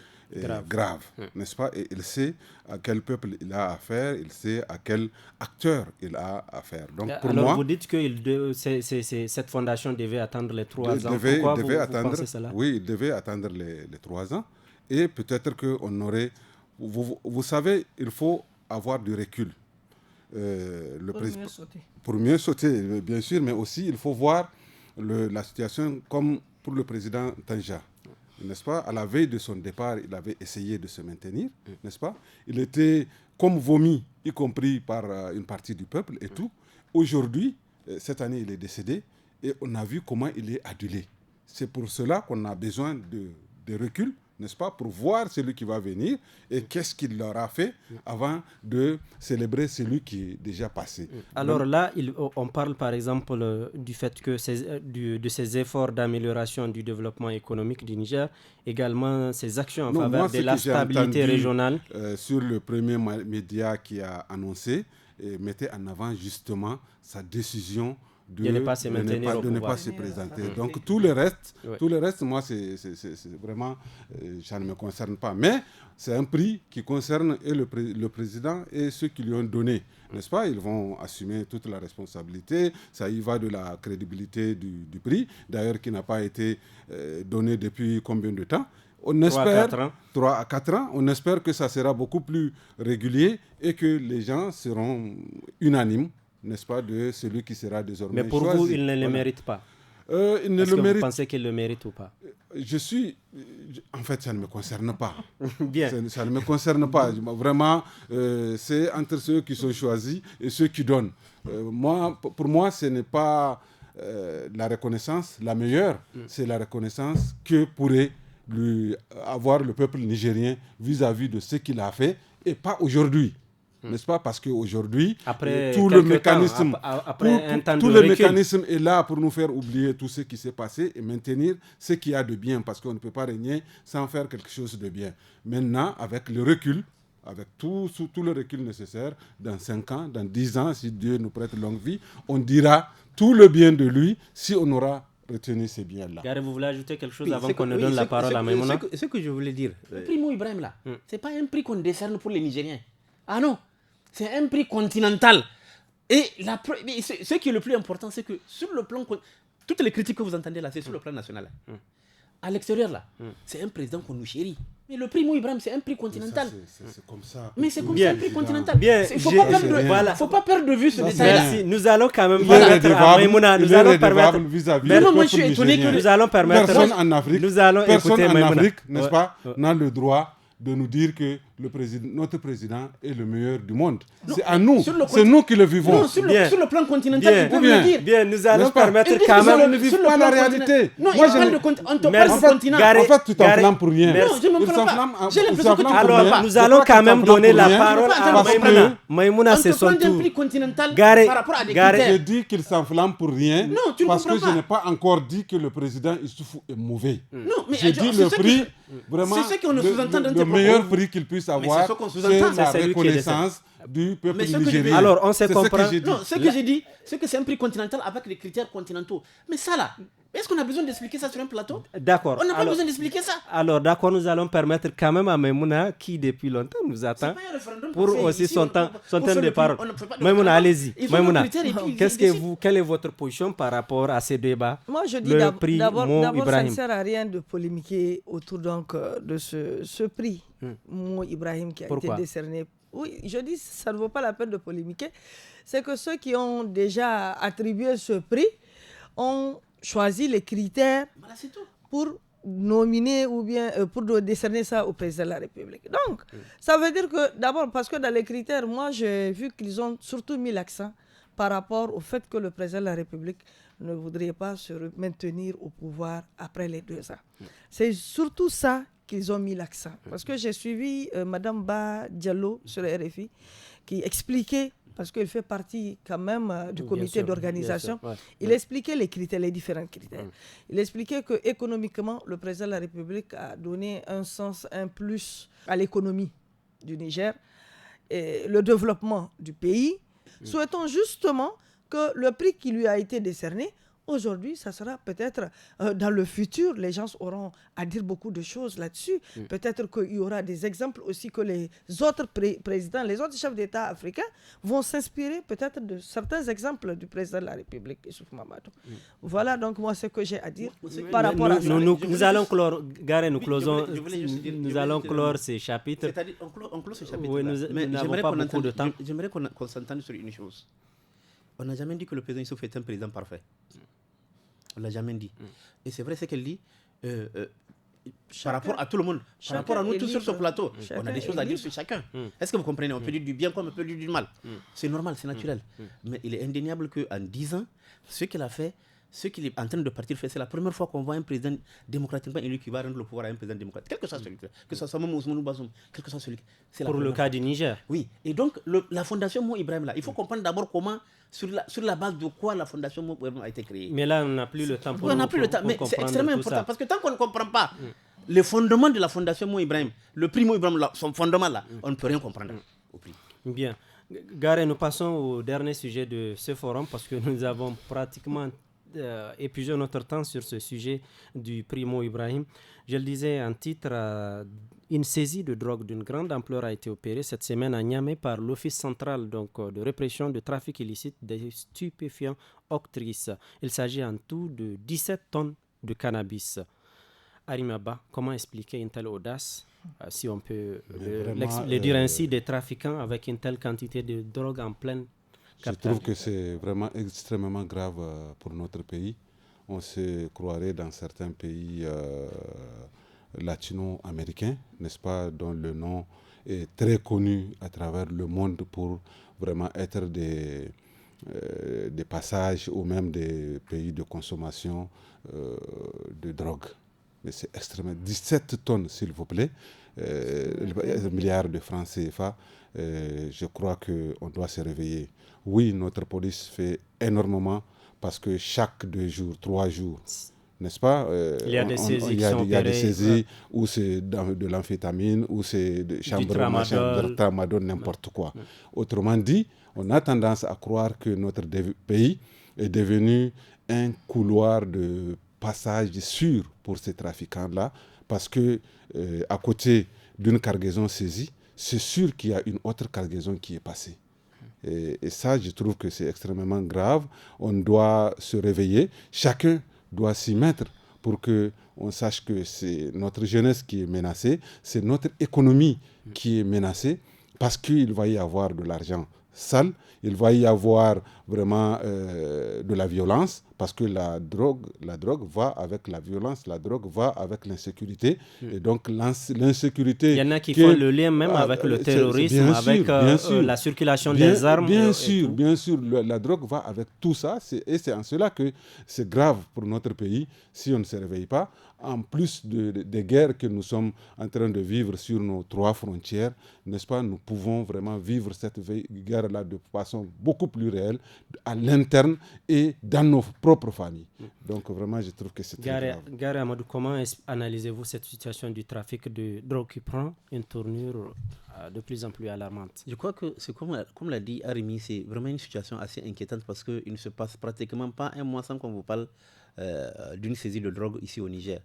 grave, n'est-ce pas? Et il sait à quel peuple il a affaire, il sait à quel acteur il a affaire. Donc pour alors moi, vous dites que cette fondation devait attendre les 3 ans. Pourquoi vous pensez cela? Oui, il devait attendre les 3 ans. Et peut-être qu'on aurait... Vous savez, il faut avoir du recul. Pour mieux sauter, bien sûr, mais aussi il faut voir la situation comme pour le président Tanja, n'est-ce pas? À la veille de son départ, il avait essayé de se maintenir, n'est-ce pas? Il était comme vomi, y compris par une partie du peuple et tout. Aujourd'hui, cette année, il est décédé et on a vu comment il est adulé. C'est pour cela qu'on a besoin de recul, n'est-ce pas, pour voir celui qui va venir et qu'est-ce qu'il leur a fait avant de célébrer celui qui est déjà passé. Alors là, on parle par exemple du fait que de ces efforts d'amélioration du développement économique du Niger, également ces actions en faveur de la stabilité régionale. Sur le premier média qui a annoncé, mettait en avant justement sa décision de ne pas se présenter. Donc tout le reste, moi, c'est vraiment, ça ne me concerne pas. Mais c'est un prix qui concerne et le président et ceux qui lui ont donné, n'est-ce pas? Ils vont assumer toute la responsabilité. Ça y va de la crédibilité du prix, d'ailleurs qui n'a pas été donné depuis combien de temps? On espère 3 à 4 ans. On espère que ça sera beaucoup plus régulier et que les gens seront unanimes, n'est-ce pas, de celui qui sera désormais choisi. Mais pour vous, il ne le mérite pas. Est-ce que vous pensez qu'il le mérite ou pas? En fait, ça ne me concerne pas. Bien. Ça ne me concerne pas. Vraiment, c'est entre ceux qui sont choisis et ceux qui donnent. Pour moi, ce n'est pas la reconnaissance la meilleure. C'est la reconnaissance que pourrait avoir le peuple nigérien vis-à-vis de ce qu'il a fait et pas aujourd'hui. n'est-ce pas? Parce qu'aujourd'hui, après tout le mécanisme, est là pour nous faire oublier tout ce qui s'est passé et maintenir ce qu'il y a de bien, parce qu'on ne peut pas régner sans faire quelque chose de bien. Maintenant, avec le recul, avec tout le recul nécessaire, dans 5 ans, dans 10 ans, si Dieu nous prête longue vie, on dira tout le bien de lui si on aura retenu ces biens-là. Gare, vous voulez ajouter quelque chose avant qu'on ne donne la parole à Maïmouna? Ce que je voulais dire, le prix Mo Ibrahim là, c'est pas un prix qu'on décerne pour les Nigériens. Ah non, c'est un prix continental. Et ce qui est le plus important, c'est que sur le plan, toutes les critiques que vous entendez là, c'est sur le plan national. À l'extérieur là, c'est un président qu'on nous chérit. Mais le prix Mo Ibrahim, c'est un prix continental. C'est comme ça. Mais c'est comme ça un prix continental. Bien, il ne faut pas perdre de vue ce détail-là. Merci. Nous allons quand même permettre à Maïmouna, nous allons permettre. Mais non, moi je suis étonné que nous allons permettre. Personne en Afrique, Maïmouna, n'est-ce pas, n'a le droit de nous dire que notre président est le meilleur du monde. Non, c'est à nous, c'est nous qui le vivons. Non, sur le plan continental, tu peux me le dire. Bien, nous allons permettre quand même. On ne vit pas la réalité. Non, on te parle du continent. En fait, tu t'enflammes pour rien. Non, je ne me parle pas. J'ai l'impression que tu alors, nous allons quand même donner la parole à Maïmouna. Maïmouna, c'est son tour. On te parle d'un prix continental par rapport à des critères. Je dis qu'il s'enflamme pour rien. Non, tu ne parce comprends que je n'ai pas encore dit que le président Issoufou est mauvais. Non, mais je dis le prix, vraiment, le meilleur prix qu'il puisse avoir. C'est la reconnaissance du peuple nigérien. Alors, on se comprend. Non, ce que j'ai dit, c'est que c'est un prix continental avec des critères continentaux. Mais ça là, est-ce qu'on a besoin d'expliquer ça sur un plateau? D'accord. On n'a pas besoin d'expliquer ça. Alors, d'accord, nous allons permettre quand même à Maïmouna, qui depuis longtemps nous attend, pour aussi son temps de parole. Maïmouna, allez-y. Maïmouna, quelle est votre position par rapport à ces débats? Moi, je dis d'abord, ça ne sert à rien de polémiquer autour donc, de ce prix, Mo Ibrahim, qui a été décerné. Oui, je dis ça ne vaut pas la peine de polémiquer. C'est que ceux qui ont déjà attribué ce prix ont choisi les critères pour nominer ou bien pour décerner ça au président de la République. Donc, ça veut dire que d'abord, parce que dans les critères, moi j'ai vu qu'ils ont surtout mis l'accent par rapport au fait que le président de la République ne voudrait pas se maintenir au pouvoir après les 2 ans. C'est surtout ça qu'ils ont mis l'accent. Parce que j'ai suivi Mme Ba Diallo sur le RFI qui expliquait, parce qu'il fait partie quand même du comité d'organisation, il expliquait les critères, les différents critères. Il expliquait qu'économiquement, le président de la République a donné un sens, un plus à l'économie du Niger, et le développement du pays. Souhaitons justement que le prix qui lui a été décerné, aujourd'hui, ça sera peut-être dans le futur, les gens auront à dire beaucoup de choses là-dessus. Peut-être qu'il y aura des exemples aussi que les autres présidents, les autres chefs d'État africains vont s'inspirer peut-être de certains exemples du président de la République, Issoufou Mamadou. Voilà donc moi ce que j'ai à dire par rapport à ça. Nous allons clore, Gare, nous allons clore ces chapitres. C'est-à-dire, on clôt ce chapitre. Oui, nous n'avons pas beaucoup de temps. J'aimerais qu'on s'entende sur une chose. On n'a jamais dit que le président Issoufou est un président parfait. On ne l'a jamais dit. Et c'est vrai ce qu'elle dit par rapport à tout le monde, par rapport à nous tous sur ce plateau. On a des choses à dire sur chacun. Est-ce que vous comprenez? On peut dire du bien comme on peut dire du mal. C'est normal, c'est naturel. Mais il est indéniable qu'en 10 ans, ce qu'il a fait, ce qu'il est en train de partir faire, c'est la première fois qu'on voit un président démocratiquement élu qui va rendre le pouvoir à un président démocratique. Quel que soit celui, que ce soit même Ousmane Bazoum, quel que soit celui. Pour le cas du Niger. Oui. Et donc, la fondation Mo Ibrahim, là, il faut comprendre d'abord comment, sur la base de quoi la fondation Mo Ibrahim a été créée. Mais là, on n'a plus le temps pour on n'a plus le temps, mais c'est extrêmement important. Parce que tant qu'on ne comprend pas les fondements de la fondation Mo Ibrahim, le prix Mo Ibrahim, son fondement là, on ne peut rien comprendre au prix. Bien. Gare, nous passons au dernier sujet de ce forum parce que nous avons pratiquement épuisé notre temps sur ce sujet du prix Mo Ibrahim. Je le disais en titre, une saisie de drogue d'une grande ampleur a été opérée cette semaine à Niamey par l'Office central de répression de trafic illicite des stupéfiants Octrice. Il s'agit en tout de 17 tonnes de cannabis. Arimaba, comment expliquer une telle audace, si on peut le dire ainsi, des trafiquants avec une telle quantité de drogue en pleine capitale? Je trouve que c'est vraiment extrêmement grave pour notre pays. On se croirait dans certains pays latino-américains, n'est-ce pas, dont le nom est très connu à travers le monde pour vraiment être des passages ou même des pays de consommation de drogue. Mais c'est extrêmement. 17 tonnes, s'il vous plaît. milliards de francs CFA. Je crois qu'on doit se réveiller. Oui, notre police fait énormément parce que chaque 2 jours, 3 jours, n'est-ce pas, il y a des saisies il y a des saisies où c'est de l'amphétamine, où c'est de chambre, machin, tramadol, n'importe quoi. Autrement dit, on a tendance à croire que notre pays est devenu un couloir de passage sûr pour ces trafiquants-là, parce que à côté d'une cargaison saisie, c'est sûr qu'il y a une autre cargaison qui est passée. Et ça, je trouve que c'est extrêmement grave. On doit se réveiller. Chacun doit s'y mettre pour qu'on sache que c'est notre jeunesse qui est menacée, c'est notre économie qui est menacée, parce qu'il va y avoir de l'argent sale, il va y avoir vraiment de la violence, parce que la drogue va avec la violence, la drogue va avec l'insécurité. Et donc l'insécurité... Il y en a qui font le lien même avec le terrorisme, avec la circulation des armes. Bien sûr, la drogue va avec tout ça, et c'est en cela que c'est grave pour notre pays si on ne se réveille pas. En plus des guerres que nous sommes en train de vivre sur nos 3 frontières, n'est-ce pas, nous pouvons vraiment vivre cette guerre-là de façon beaucoup plus réelle, à l'interne et dans nos propres familles. Donc vraiment, je trouve que c'est très grave. Gary Amadou, comment analysez-vous cette situation du trafic de drogue qui prend une tournure de plus en plus alarmante? Je crois que c'est comme l'a dit Arimi, c'est vraiment une situation assez inquiétante parce qu'il ne se passe pratiquement pas un mois sans qu'on vous parle d'une saisie de drogue ici au Niger.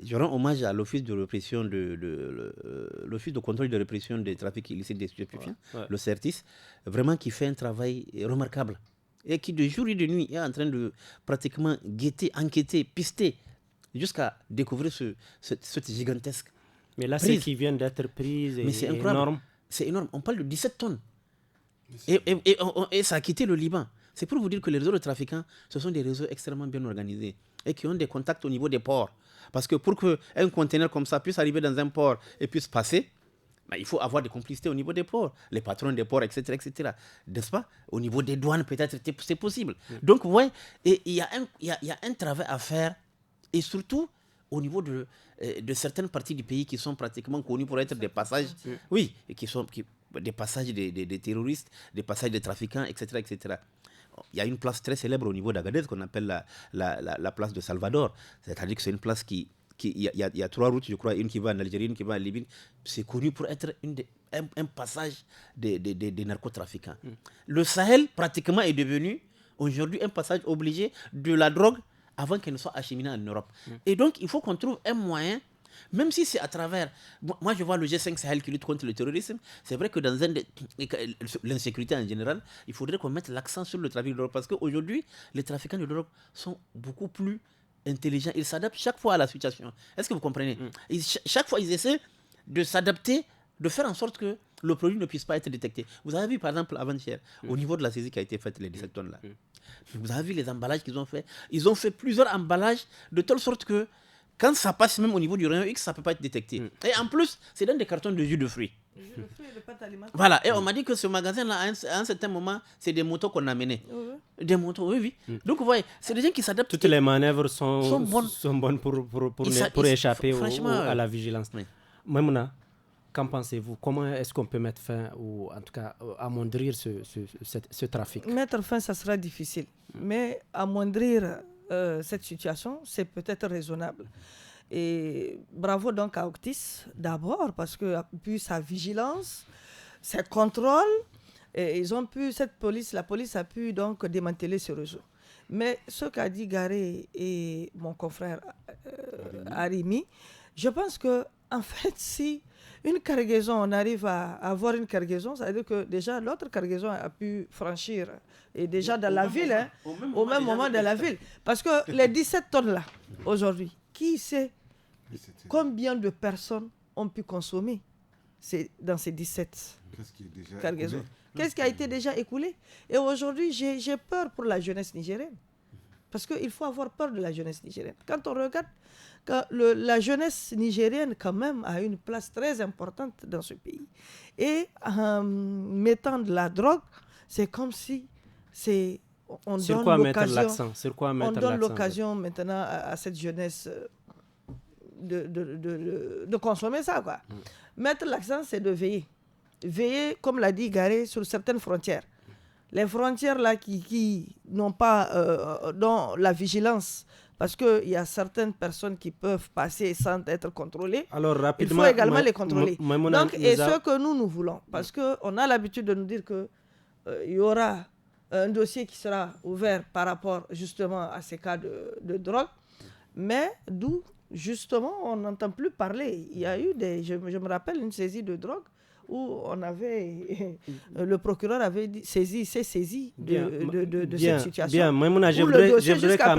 Je rends hommage à l'Office de répression l'Office de contrôle de répression des trafics illicites des stupéfiants, le CERTIS, vraiment qui fait un travail remarquable et qui de jour et de nuit est en train de pratiquement guetter, enquêter, pister jusqu'à découvrir cette gigantesque. Mais là, ce qui vient d'être pris est énorme. C'est énorme. On parle de 17 tonnes. Et ça a quitté le Liban. C'est pour vous dire que les réseaux de trafiquants, ce sont des réseaux extrêmement bien organisés et qui ont des contacts au niveau des ports. Parce que pour qu'un conteneur comme ça puisse arriver dans un port et puisse passer, il faut avoir des complicités au niveau des ports, les patrons des ports, etc. etc. N'est-ce pas? Au niveau des douanes, peut-être, c'est possible. Donc, ouais, il y a un travail à faire, et surtout au niveau de certaines parties du pays qui sont pratiquement connues pour être des passages, oui, et des passages des terroristes, des passages des trafiquants, etc. etc. Il y a une place très célèbre au niveau d'Agadez qu'on appelle la place de Salvador. C'est-à-dire que c'est une place il y a 3 routes, je crois, une qui va en Algérie, une qui va en Libye. C'est connu pour être un passage des narcotrafiquants. Le Sahel, pratiquement, est devenu aujourd'hui un passage obligé de la drogue avant qu'elle ne soit acheminée en Europe. Et donc, il faut qu'on trouve un moyen, même si c'est à travers... Moi, je vois le G5 Sahel qui lutte contre le terrorisme. C'est vrai que dans l'insécurité en général, il faudrait qu'on mette l'accent sur le trafic de drogue. Parce qu'aujourd'hui, les trafiquants de drogue sont beaucoup plus intelligents. Ils s'adaptent chaque fois à la situation. Est-ce que vous comprenez? Chaque fois, ils essaient de s'adapter, de faire en sorte que le produit ne puisse pas être détecté. Vous avez vu, par exemple, avant-hier, au niveau de la saisie qui a été faite, les 17 tonnes là. Vous avez vu les emballages qu'ils ont fait. Ils ont fait plusieurs emballages de telle sorte que quand ça passe même au niveau du rayon X, ça ne peut pas être détecté. Et en plus, c'est dans des cartons de jus de fruits. De pâte alimentaire. Voilà, et on m'a dit que ce magasin-là, à un certain moment, c'est des motos qu'on a menées. Des motos, oui. Donc, vous voyez, c'est des gens qui s'adaptent. Toutes les manœuvres sont bonnes pour échapper à la vigilance. Maimouna, qu'en pensez-vous? Comment est-ce qu'on peut mettre fin, ou en tout cas amoindrir ce trafic? Mettre fin, ça sera difficile. Mais amoindrir cette situation, c'est peut-être raisonnable. Et bravo donc à Octis, d'abord, parce que puis sa vigilance, ses contrôles, et la police a pu donc démanteler ce réseau. Mais ce qu'a dit Garé et mon confrère Arimi, je pense que en fait, si une cargaison, on arrive à avoir une cargaison, ça veut dire que déjà l'autre cargaison a pu franchir, et déjà dans la ville, au même moment de la ville. Parce que les 17 tonnes là, aujourd'hui, qui sait combien de personnes ont pu consommer dans ces 17 cargaisons? Qu'est-ce qui a été déjà écoulé? Et aujourd'hui, j'ai peur pour la jeunesse nigérienne. Parce qu'il faut avoir peur de la jeunesse nigérienne. Quand on regarde, la jeunesse nigérienne, quand même, a une place très importante dans ce pays. Et en mettant de la drogue, c'est comme si on donne l'occasion maintenant à cette jeunesse de consommer ça, quoi. Mettre l'accent, c'est de veiller. Veiller, comme l'a dit Garé, sur certaines frontières. Les frontières là qui n'ont pas dans la vigilance, parce qu'il y a certaines personnes qui peuvent passer sans être contrôlées. Alors, rapidement, il faut également les contrôler. Donc, ce que nous voulons, parce qu'on a l'habitude de nous dire qu'il y aura un dossier qui sera ouvert par rapport justement à ces cas de drogue, mais d'où justement on n'entend plus parler. Il y a eu je me rappelle une saisie de drogue où on avait, le procureur avait saisi de cette situation. Bien, Maïmouna, le dossier jusqu'à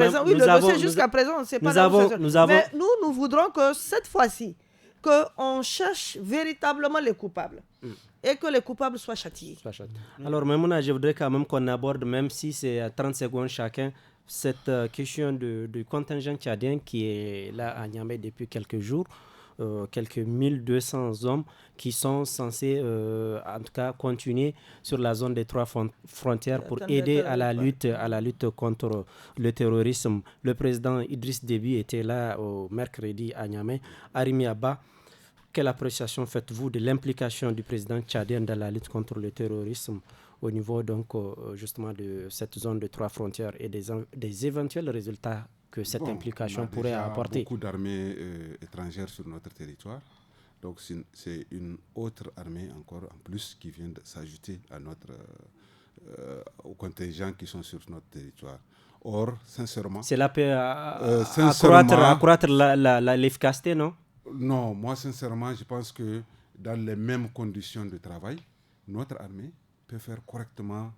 présent, on ne sait pas. Mais nous voudrons que cette fois-ci, qu'on cherche véritablement les coupables et que les coupables soient châtiés. Alors, Maïmouna, je voudrais quand même qu'on aborde, même si c'est à 30 secondes chacun, cette question du contingent tchadien qui est là à Niamey depuis quelques jours. Quelques 1200 hommes qui sont censés, en tout cas, continuer sur la zone des 3 frontières pour aider à la lutte contre le terrorisme. Le président Idriss Déby était là au mercredi à Niamey. Arimi Abba, quelle appréciation faites-vous de l'implication du président tchadien dans la lutte contre le terrorisme au niveau donc justement de cette zone de 3 frontières et des éventuels résultats que cette implication pourrait apporter? Beaucoup d'armées étrangères sur notre territoire. Donc c'est une autre armée encore en plus qui vient de s'ajouter à aux contingents qui sont sur notre territoire. Or, sincèrement... Cela peut accroître l'efficacité, non? Non, moi sincèrement, je pense que dans les mêmes conditions de travail, notre armée peut faire correctement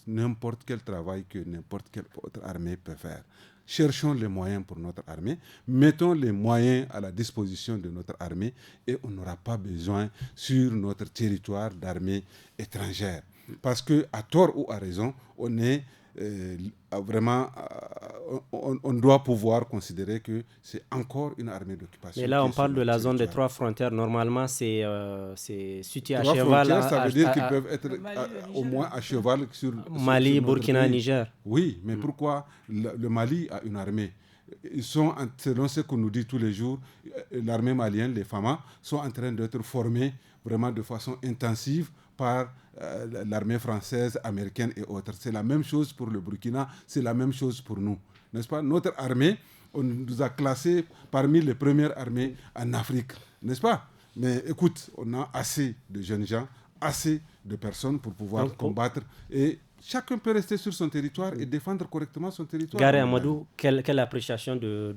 n'importe quel travail que n'importe quelle autre armée peut faire. Cherchons les moyens pour notre armée, mettons les moyens à la disposition de notre armée et on n'aura pas besoin sur notre territoire d'armées étrangères. Parce qu'à tort ou à raison, on est vraiment, on doit pouvoir considérer que c'est encore une armée d'occupation. Mais là, on parle de la zone des 3 frontières. Normalement, c'est situé à cheval. Ça veut dire qu'ils peuvent être au moins à cheval sur Mali, Burkina, Niger. Oui, mais pourquoi le Mali a une armée? Ils sont, selon ce qu'on nous dit tous les jours, l'armée malienne, les FAMA, sont en train d'être formés vraiment de façon intensive par l'armée française, américaine et autres. C'est la même chose pour le Burkina, c'est la même chose pour nous. N'est-ce pas? Notre armée, on nous a classés parmi les premières armées en Afrique. N'est-ce pas? Mais écoute, on a assez de jeunes gens, assez de personnes pour pouvoir combattre et chacun peut rester sur son territoire et défendre correctement son territoire. Garé Amadou, quelle appréciation de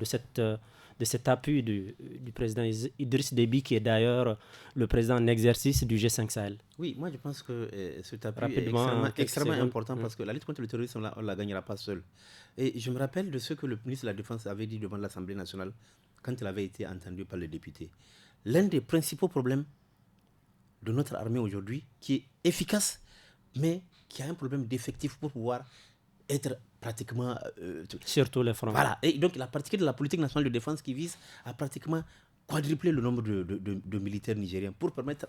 cet appui du président Idriss Déby, qui est d'ailleurs le président en exercice du G5 Sahel? Oui, moi je pense que cet appui est extrêmement important parce que la lutte contre le terrorisme, on ne la gagnera pas seul. Et je me rappelle de ce que le ministre de la Défense avait dit devant l'Assemblée nationale quand il avait été entendu par les députés. L'un des principaux problèmes de notre armée aujourd'hui, qui est efficace, mais qui a un problème d'effectif pour pouvoir être pratiquement... Surtout les fronts. Voilà, et donc la partie de la politique nationale de défense qui vise à pratiquement quadrupler le nombre de militaires nigériens pour permettre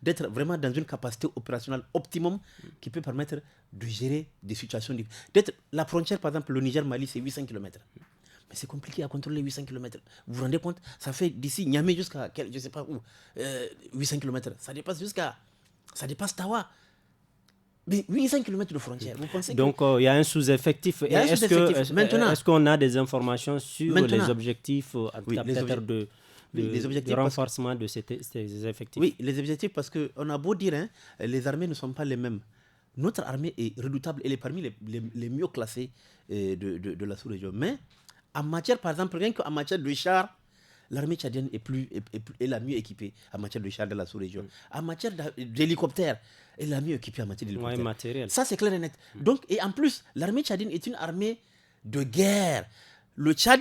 d'être vraiment dans une capacité opérationnelle optimum qui peut permettre de gérer des situations... La frontière, par exemple, le Niger-Mali, c'est 800 km. Mais c'est compliqué à contrôler 800 km. Vous vous rendez compte? Ça fait d'ici Niamey jusqu'à, je ne sais pas où, 800 km. Ça dépasse Tawa. Mais 800 km de frontière, vous pensez donc il y a un sous-effectif. Est-ce qu'on a des informations sur les objectifs, peut-être de renforcement de ces effectifs? Oui, les objectifs, parce qu'on a beau dire, les armées ne sont pas les mêmes. Notre armée est redoutable, elle est parmi les mieux classées de la sous-région. Mais en matière, par exemple, rien qu'en matière de chars, l'armée tchadienne est la mieux équipée en matière de chars de la sous-région. En matière d'hélicoptères, elle est la mieux équipée en matière d'hélicoptères. Matériel. Ça, c'est clair et net. Donc, et en plus, l'armée tchadienne est une armée de guerre. Le Tchad,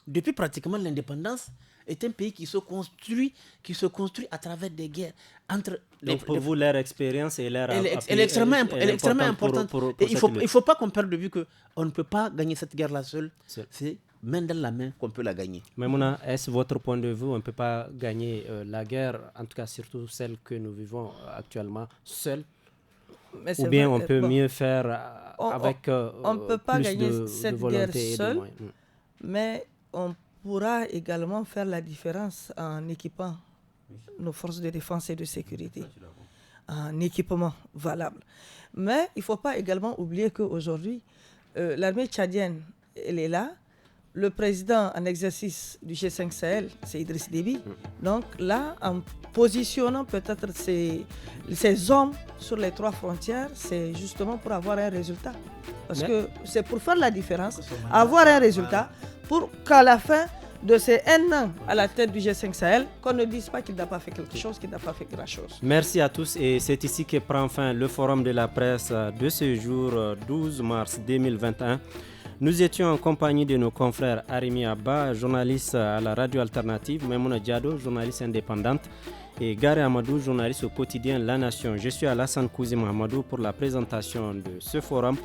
depuis pratiquement l'indépendance, est un pays qui se construit à travers des guerres entre pour vous, leur expérience et leur elle est extrêmement importante. Il ne faut pas qu'on perde de vue qu'on ne peut pas gagner cette guerre-là seul. C'est main dans la main qu'on peut la gagner. Maïmouna, est-ce votre point de vue? On ne peut pas gagner la guerre, en tout cas surtout celle que nous vivons actuellement, seul? Ou bien on peut mieux faire avec on ne peut pas gagner cette guerre seule, mais on pourra également faire la différence en équipant nos forces de défense et de sécurité, en équipement valable. Mais il ne faut pas également oublier qu'aujourd'hui, l'armée tchadienne, elle est là. Le président en exercice du G5 Sahel, c'est Idriss Déby. Donc là, en positionnant peut-être ces hommes sur les 3 frontières, c'est justement pour avoir un résultat. Parce que c'est pour faire la différence, avoir un résultat, pour qu'à la fin de ces 1 an à la tête du G5 Sahel, qu'on ne dise pas qu'il n'a pas fait quelque chose, qu'il n'a pas fait grand-chose. Merci à tous et c'est ici que prend fin le forum de la presse de ce jour 12 mars 2021. Nous étions en compagnie de nos confrères Arimi Abba, journaliste à la radio alternative, Maimouna Diado, journaliste indépendante, et Gary Amadou, journaliste au quotidien La Nation. Je suis Alassane Kouzim Amadou pour la présentation de ce forum.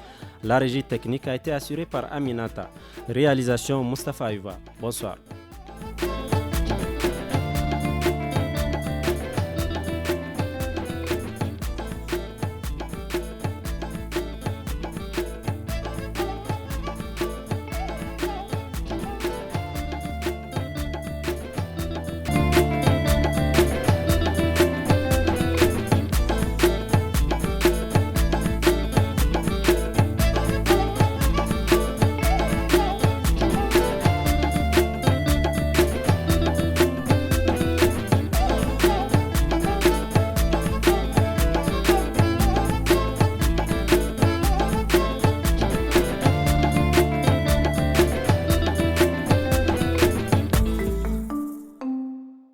La régie technique a été assurée par Aminata. Réalisation Mustafa Ayuba. Bonsoir.